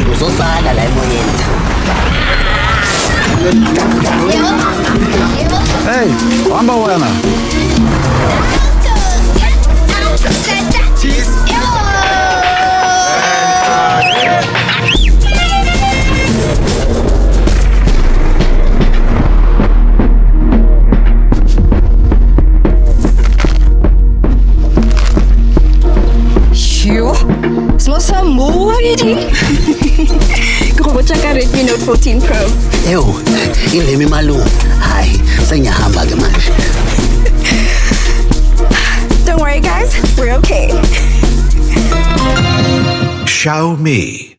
Uzosala la emoyeni. Hey, hamba wena. Yo, semasa moyini. Ngirobotsa ka Redmi Note 14 Pro. Ewu, ilemi malume. Hayi, sengiyahamba ke manje. Don't worry guys, we're okay. Xiaomi.